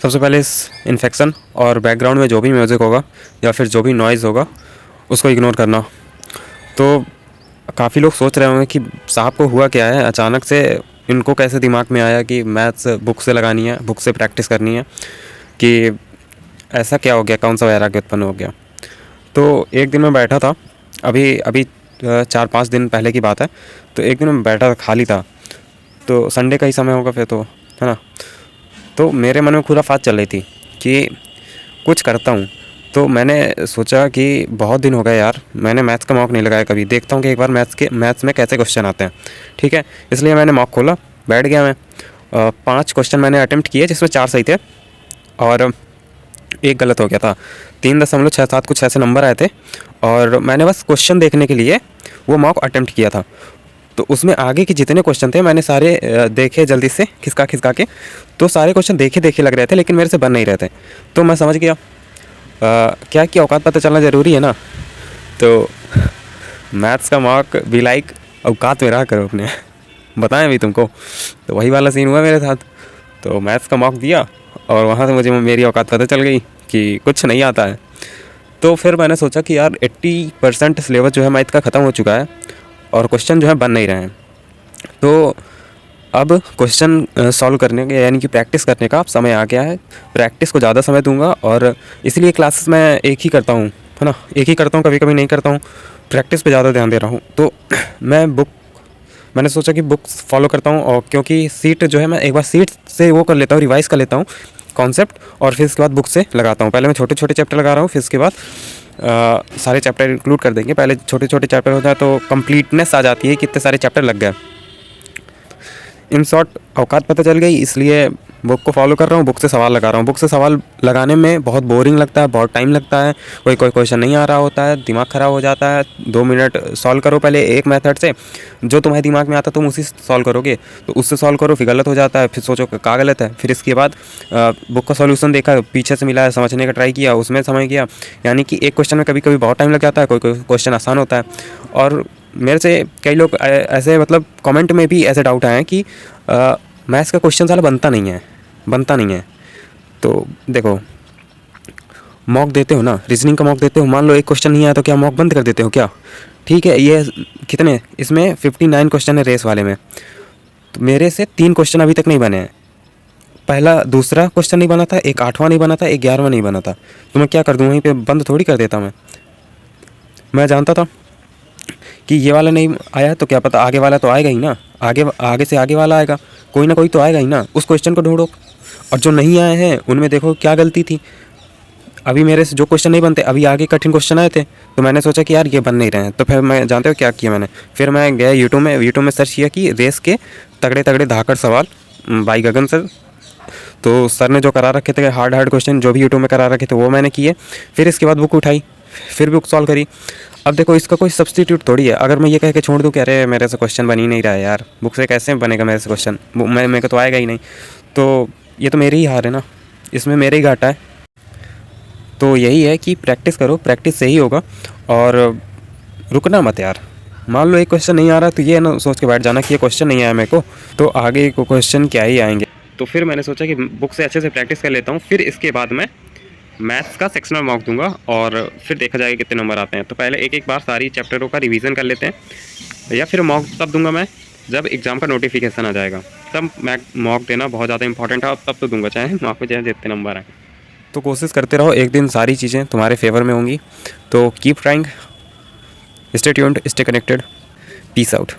सबसे पहले इस इन्फेक्शन और बैकग्राउंड में जो भी म्यूज़िक होगा या फिर जो भी नॉइज़ होगा उसको इग्नोर करना। तो काफ़ी लोग सोच रहे होंगे कि साहब को हुआ क्या है, अचानक से इनको कैसे दिमाग में आया कि मैथ्स बुक से लगानी है, बुक से प्रैक्टिस करनी है, कि ऐसा क्या हो गया, कौन सा वैराग्य उत्पन्न हो गया। तो एक दिन मैं बैठा था, अभी अभी 4-5 दिन पहले की बात है। तो एक दिन मैं बैठा था, खाली था, तो संडे का ही समय होगा फिर तो, है ना। तो मेरे मन में खुराफात चल रही थी कि कुछ करता हूँ। तो मैंने सोचा कि बहुत दिन हो गए यार, मैंने मैथ्स का मॉक नहीं लगाया कभी, देखता हूँ कि एक बार मैथ्स में कैसे क्वेश्चन आते हैं। ठीक है, इसलिए मैंने मॉक खोला, बैठ गया मैं। 5 क्वेश्चन मैंने अटेम्प्ट किए जिसमें 4 सही थे और एक गलत हो गया था। 3.67 कुछ ऐसे नंबर आए थे और मैंने बस क्वेश्चन देखने के लिए वो मॉक अटेम्प्ट किया था। तो उसमें आगे के जितने क्वेश्चन थे मैंने सारे देखे जल्दी से खिसका खिसका के। तो सारे क्वेश्चन देखे देखे लग रहे थे लेकिन मेरे से बन नहीं रहे थे। तो मैं समझ गया क्या कि औकात पता चलना ज़रूरी है ना। तो मैथ्स का मॉक भी लाइक औकात में रहा करो अपने बताएं भी तुमको। तो वही वाला सीन हुआ मेरे साथ। तो मैथ्स का मॉक दिया और वहाँ से मुझे मेरी औकात पता चल गई कि कुछ नहीं आता है। तो फिर मैंने सोचा कि यार 80% सिलेबस जो है मैथ का ख़त्म हो चुका है और क्वेश्चन जो है बन नहीं रहे हैं। तो अब क्वेश्चन सॉल्व करने के यानी कि प्रैक्टिस करने का अब समय आ गया है। प्रैक्टिस को ज़्यादा समय दूंगा और इसलिए क्लासेस मैं एक ही करता हूँ, है ना, एक ही करता हूँ, कभी कभी नहीं करता हूँ। प्रैक्टिस पे ज़्यादा ध्यान दे रहा हूँ। तो मैंने सोचा कि बुक्स फॉलो करता हूँ और क्योंकि सीट जो है मैं एक बार सीट से वो कर लेता हूँ, रिवाइज़ कर लेता हूँ कॉन्सेप्ट और फिर इसके बाद बुक से लगाता हूँ। पहले मैं छोटे छोटे चैप्टर लगा रहा हूँ, फिर इसके बाद सारे चैप्टर इंक्लूड कर देंगे। पहले छोटे छोटे चैप्टर होता है तो कंप्लीटनेस आ जाती है, कितने सारे चैप्टर लग गए। इन शॉर्ट औकात पता चल गई, इसलिए बुक को फॉलो कर रहा हूँ, बुक से सवाल लगा रहा हूँ। बुक से सवाल लगाने में बहुत बोरिंग लगता है, बहुत टाइम लगता है, कोई कोई क्वेश्चन नहीं आ रहा होता है, दिमाग ख़राब हो जाता है। 2 मिनट सॉल्व करो पहले एक मेथड से, जो तुम्हारे दिमाग में आता है तुम उसी से सॉल्व करोगे, तो उससे सॉल्व करो, फिर गलत हो जाता है, फिर सोचो क्या गलत है, फिर इसके बाद बुक का सॉल्यूशन देखा, पीछे से मिला है, समझने का ट्राई किया, उसमें समझ गया। यानी कि एक क्वेश्चन में कभी कभी बहुत टाइम लग जाता है, कोई कोई क्वेश्चन आसान होता है। और मेरे से कई लोग ऐसे मतलब कमेंट में भी ऐसे डाउट आए हैं कि मैथ्स का क्वेश्चन साला बनता नहीं है। तो देखो, मॉक देते हो ना, रीजनिंग का मॉक देते हो, मान लो एक क्वेश्चन नहीं आया तो क्या मॉक बंद कर देते हो क्या? ठीक है, ये कितने इसमें 59 क्वेश्चन है रेस वाले में, तो मेरे से 3 क्वेश्चन अभी तक नहीं बने हैं। पहला दूसरा क्वेश्चन नहीं बना था, एक 8वां नहीं बना था, एक 11वां नहीं बना था। तो मैं क्या कर दूँ, वहीं पे बंद थोड़ी कर देता। मैं जानता था कि ये वाला नहीं आया तो क्या पता आगे वाला तो आएगा ही ना, आगे आगे से आगे वाला आएगा, कोई ना कोई तो आएगा ही ना। उस क्वेश्चन को ढूंढो और जो नहीं आए हैं उनमें देखो क्या गलती थी। अभी मेरे से जो क्वेश्चन नहीं बनते, अभी आगे कठिन क्वेश्चन आए थे, तो मैंने सोचा कि यार ये बन नहीं रहे हैं। तो फिर मैं जानते हो क्या किया मैंने, फिर मैं गया यूट्यूब में सर्च किया कि रेस के तगड़े तगड़े धाकड़ सवाल बाई गगन सर। तो सर ने जो करा रखे थे हार्ड क्वेश्चन जो भी यूट्यूब में करा रखे थे वो मैंने किए। फिर इसके बाद बुक उठाई, फिर बुक सॉल्व करी। अब देखो, इसका कोई सब्स्टिट्यूट थोड़ी है। अगर मैं ये कह के छोड़ दूँ कि अरे मेरे से क्वेश्चन बन ही नहीं रहा है यार, बुक से कैसे बनेगा मेरे से क्वेश्चन, मेरे को तो आएगा ही नहीं, तो ये तो मेरी ही हार है ना, इसमें मेरे ही घाटा है। तो यही है कि प्रैक्टिस करो, प्रैक्टिस से ही होगा और रुकना मत यार। मान लो एक क्वेश्चन नहीं आ रहा तो ये ना सोच के बैठ जाना कि ये क्वेश्चन नहीं आया मेरे को, तो आगे को क्वेश्चन क्या ही आएंगे। तो फिर मैंने सोचा कि बुक से अच्छे से प्रैक्टिस कर लेता हूँ, फिर इसके बाद मैं मैथ्स का सेक्शनल मॉक दूंगा और फिर देखा जाएगा कितने नंबर आते हैं। तो पहले एक एक बार सारी चैप्टरों का रिवीजन कर लेते हैं, या फिर मॉक तब दूंगा मैं जब एग्ज़ाम का नोटिफिकेशन आ जाएगा, तब मैं मॉक देना बहुत ज़्यादा इंपॉर्टेंट है, तब तो दूंगा चाहे मॉक में चाहे जितने नंबर आए। तो कोशिश करते रहो, एक दिन सारी चीज़ें तुम्हारे फेवर में होंगी। तो keep trying, stay tuned, stay connected, peace out.